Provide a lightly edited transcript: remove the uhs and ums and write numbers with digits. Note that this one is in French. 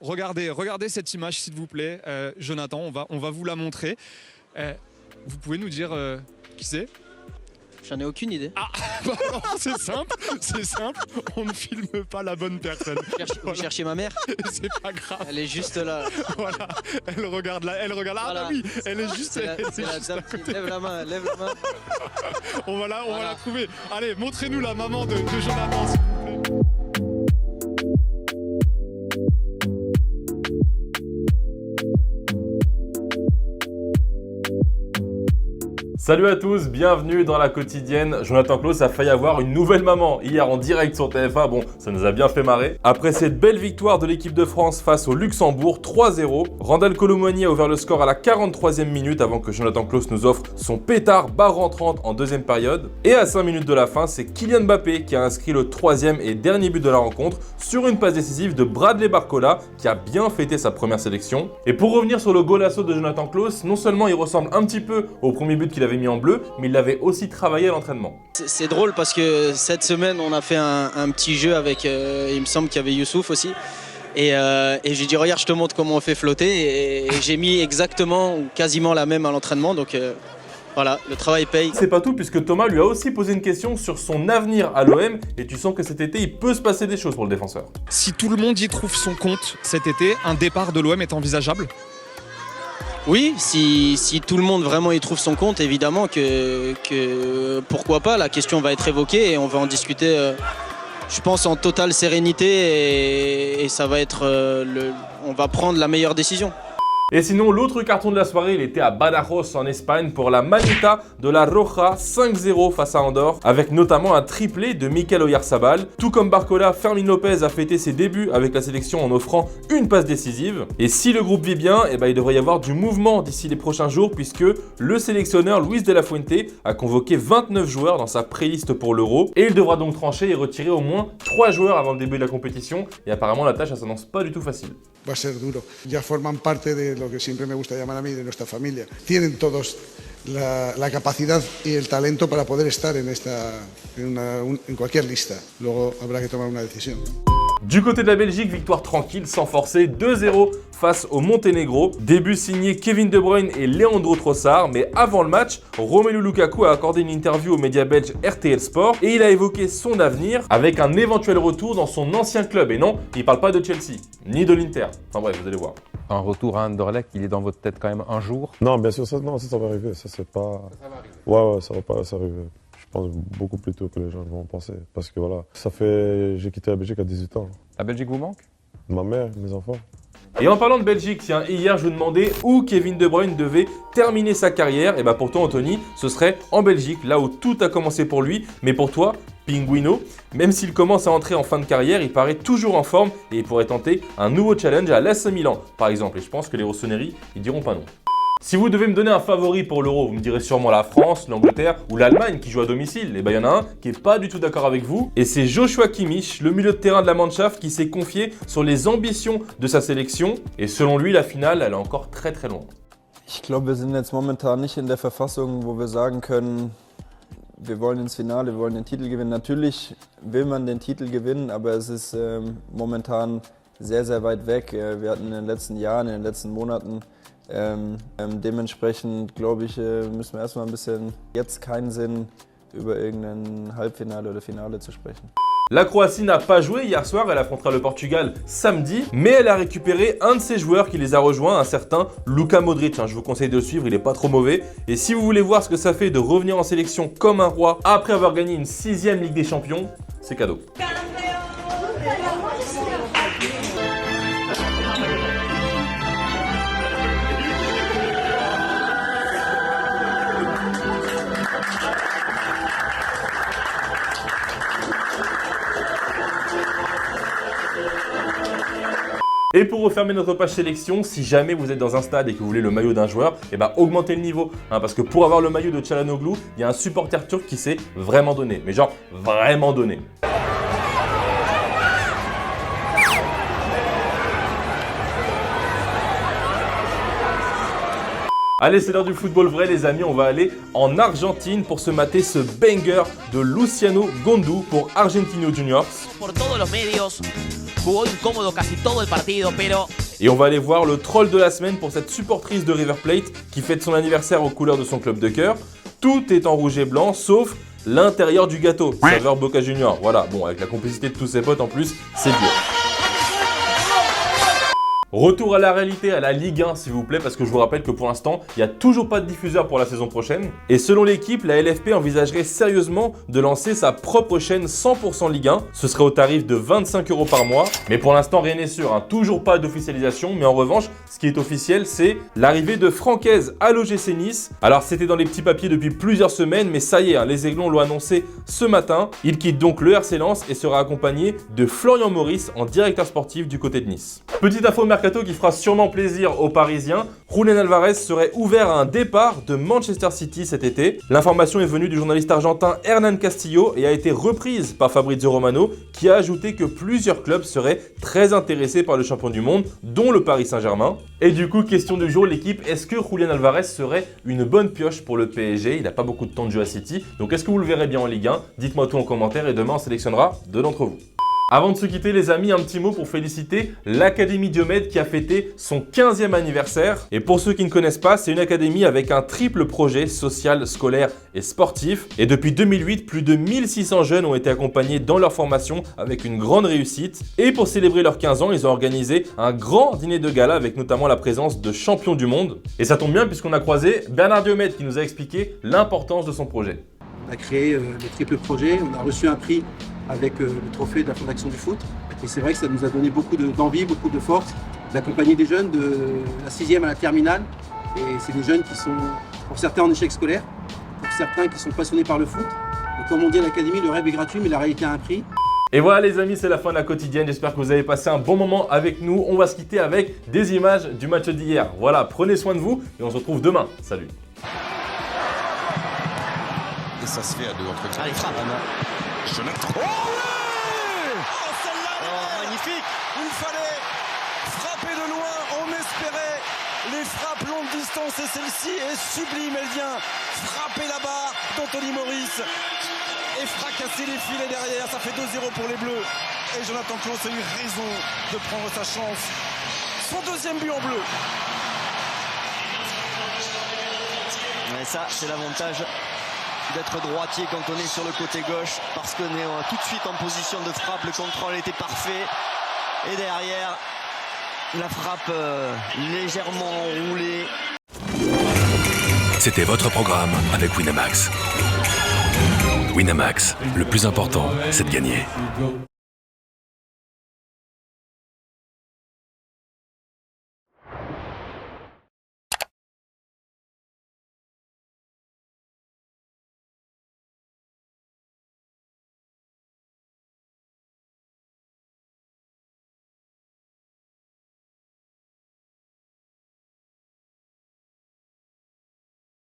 Regardez cette image s'il vous plaît. Jonathan, on va vous la montrer. Vous pouvez nous dire qui c'est? J'en ai aucune idée. Ah, bah non, c'est simple, on ne filme pas la bonne personne. Vous cherchez ma mère? C'est pas grave. Elle est juste là. Voilà, elle regarde là, Voilà. Ah bah oui, elle est juste, C'est la juste dame à qui côté. lève la main. On va la Voilà. trouver. Allez, montrez-nous la maman de Jonathan s'il vous plaît. Salut à tous, bienvenue dans la quotidienne. Jonathan Klaus a failli avoir une nouvelle maman hier en direct sur TF1. Bon, ça nous a bien fait marrer. Après cette belle victoire de l'équipe de France face au Luxembourg, 3-0, Randal Kolo Muani a ouvert le score à la 43e minute avant que Jonathan Klaus nous offre son pétard barre rentrante en deuxième période. Et à 5 minutes de la fin, c'est Kylian Mbappé qui a inscrit le troisième et dernier but de la rencontre sur une passe décisive de Bradley Barcola qui a bien fêté sa première sélection. Et pour revenir sur le golasso de Jonathan Klaus, non seulement il ressemble un petit peu au premier but qu'il avait mis en bleu, mais il l'avait aussi travaillé à l'entraînement. C'est drôle parce que cette semaine, on a fait un petit jeu avec, il me semble qu'il y avait Youssouf aussi. Et j'ai dit, regarde, je te montre comment on fait flotter. Et j'ai mis exactement ou quasiment la même à l'entraînement. Donc voilà, le travail paye. C'est pas tout puisque Thomas lui a aussi posé une question sur son avenir à l'OM et tu sens que cet été, il peut se passer des choses pour le défenseur. Si tout le monde y trouve son compte cet été, un départ de l'OM est envisageable? Oui, si tout le monde vraiment y trouve son compte, évidemment que pourquoi pas, la question va être évoquée et on va en discuter, je pense, en totale sérénité et ça va être, on va prendre la meilleure décision. Et sinon, l'autre carton de la soirée, il était à Badajoz en Espagne pour la Manita de la Roja 5-0 face à Andorre, avec notamment un triplé de Mikel Oyarzabal. Tout comme Barcola, Fermín López a fêté ses débuts avec la sélection en offrant une passe décisive. Et si le groupe vit bien, il devrait y avoir du mouvement d'ici les prochains jours puisque le sélectionneur Luis de la Fuente a convoqué 29 joueurs dans sa pré-liste pour l'Euro et il devra donc trancher et retirer au moins 3 joueurs avant le début de la compétition. Et apparemment, la tâche, elle s'annonce pas du tout facile. Va a ser duro. Ya forman parte de lo que siempre me gusta llamar a mí, de nuestra familia. Tienen todos la capacidad y el talento para poder estar en cualquier lista. Luego habrá que tomar una decisión. Du côté de la Belgique, victoire tranquille, sans forcer, 2-0 face au Monténégro. Début signé Kevin De Bruyne et Leandro Trossard, mais avant le match, Romelu Lukaku a accordé une interview aux médias belges RTL Sport et il a évoqué son avenir avec un éventuel retour dans son ancien club. Et non, il parle pas de Chelsea, ni de l'Inter. Enfin bref, vous allez voir. Un retour à Anderlecht, il est dans votre tête quand même un jour? Non, bien sûr, ça va arriver. Ça, c'est pas. Ça va arriver. Ouais, ça va pas arriver. Je pense beaucoup plus tôt que les gens vont penser. Parce que voilà, j'ai quitté la Belgique à 18 ans. La Belgique vous manque? Ma mère, mes enfants. Et en parlant de Belgique, tiens, hier je vous demandais où Kevin De Bruyne devait terminer sa carrière. Et pour toi, Anthony, ce serait en Belgique, là où tout a commencé pour lui. Mais pour toi, Pinguino, même s'il commence à entrer en fin de carrière, il paraît toujours en forme et il pourrait tenter un nouveau challenge à l'AC Milan, par exemple. Et je pense que les Rossoneri, ils diront pas non. Si vous devez me donner un favori pour l'Euro, vous me direz sûrement la France, l'Angleterre ou l'Allemagne qui joue à domicile. Et il y en a un qui est pas du tout d'accord avec vous. Et c'est Joshua Kimmich, le milieu de terrain de la Mannschaft, qui s'est confié sur les ambitions de sa sélection. Et selon lui, la finale, elle est encore très très loin. Ich glaube, wir sind jetzt momentan nicht in der Verfassung, wo wir sagen können, wir wollen ins Finale, wir wollen den Titel gewinnen. Natürlich will man den Titel gewinnen, aber es ist momentan sehr, sehr weit weg. Wir hatten in den letzten Jahren, in den letzten Monaten dementsprechend, glaube ich, müssen wir erstmal ein bisschen jetzt keinen Sinn, über irgendein Halbfinale oder Finale zu sprechen. La Croatie n'a pas joué hier soir, elle affrontera le Portugal samedi, mais elle a récupéré un de ses joueurs qui les a rejoints, un certain Luka Modric. Je vous conseille de le suivre, il est pas trop mauvais. Et si vous voulez voir ce que ça fait de revenir en sélection comme un roi après avoir gagné une 6e Ligue des Champions, c'est cadeau. Et pour refermer notre page sélection, si jamais vous êtes dans un stade et que vous voulez le maillot d'un joueur, augmentez le niveau. Parce que pour avoir le maillot de Çalhanoğlu, il y a un supporter turc qui s'est vraiment donné. Mais genre vraiment donné. Allez, c'est l'heure du football vrai les amis, on va aller en Argentine pour se mater ce banger de Luciano Gondú pour Argentinos Juniors. Por todos los medios, jugó incómodo casi todo el partido, pero Et on va aller voir le troll de la semaine pour cette supportrice de River Plate qui fête son anniversaire aux couleurs de son club de cœur. Tout est en rouge et blanc sauf l'intérieur du gâteau, saveur Boca Junior. Voilà, bon, avec la complicité de tous ses potes en plus, c'est dur. Retour à la réalité, à la Ligue 1 s'il vous plaît, parce que je vous rappelle que pour l'instant, il n'y a toujours pas de diffuseur pour la saison prochaine. Et selon l'équipe, la LFP envisagerait sérieusement de lancer sa propre chaîne 100% Ligue 1. Ce serait au tarif de 25 € par mois. Mais pour l'instant, rien n'est sûr, hein. Toujours pas d'officialisation. Mais en revanche, ce qui est officiel, c'est l'arrivée de Francaise à l'OGC Nice. Alors c'était dans les petits papiers depuis plusieurs semaines, mais ça y est, hein, les Aiglons l'ont annoncé ce matin. Il quitte donc le RC Lens et sera accompagné de Florian Maurice en directeur sportif du côté de Nice. Petite info mercato qui fera sûrement plaisir aux Parisiens. Julián Álvarez serait ouvert à un départ de Manchester City cet été. L'information est venue du journaliste argentin Hernán Castillo et a été reprise par Fabrizio Romano qui a ajouté que plusieurs clubs seraient très intéressés par le champion du monde, dont le Paris Saint-Germain. Et du coup, question du jour, l'équipe, est-ce que Julián Álvarez serait une bonne pioche pour le PSG? Il n'a pas beaucoup de temps de jeu à City, donc est-ce que vous le verrez bien en Ligue 1? Dites-moi tout en commentaire et demain on sélectionnera deux d'entre vous. Avant de se quitter les amis, un petit mot pour féliciter l'Académie Diomède qui a fêté son 15e anniversaire. Et pour ceux qui ne connaissent pas, c'est une académie avec un triple projet social, scolaire et sportif. Et depuis 2008, plus de 1600 jeunes ont été accompagnés dans leur formation avec une grande réussite. Et pour célébrer leurs 15 ans, ils ont organisé un grand dîner de gala avec notamment la présence de champions du monde. Et ça tombe bien puisqu'on a croisé Bernard Diomède qui nous a expliqué l'importance de son projet. On a créé le triple projet, on a reçu un prix avec le trophée de la Fondation du foot. Et c'est vrai que ça nous a donné beaucoup d'envie, beaucoup de force d'accompagner des jeunes de la 6e à la terminale. Et c'est des jeunes qui sont, pour certains en échec scolaire, pour certains qui sont passionnés par le foot. Et comme on dit à l'académie, le rêve est gratuit, mais la réalité a un prix. Et voilà les amis, c'est la fin de la quotidienne. J'espère que vous avez passé un bon moment avec nous. On va se quitter avec des images du match d'hier. Voilà, prenez soin de vous et on se retrouve demain. Salut. Et ça se fait à deux entre eux. allez, frappe. Jonathan. Oh oui! Oh, celle-là, magnifique! Il fallait frapper de loin, on espérait les frappes longue distance et celle-ci est sublime, elle vient frapper la barre d'Anthony Maurice et fracasser les filets derrière, ça fait 2-0 pour les Bleus et Jonathan Klaus a eu raison de prendre sa chance, son deuxième but en bleu. Et ça c'est l'avantage d'être droitier quand on est sur le côté gauche parce qu'on est tout de suite en position de frappe, le contrôle était parfait et derrière la frappe légèrement enroulée. C'était votre programme avec Winamax. Winamax, le plus important, c'est de gagner.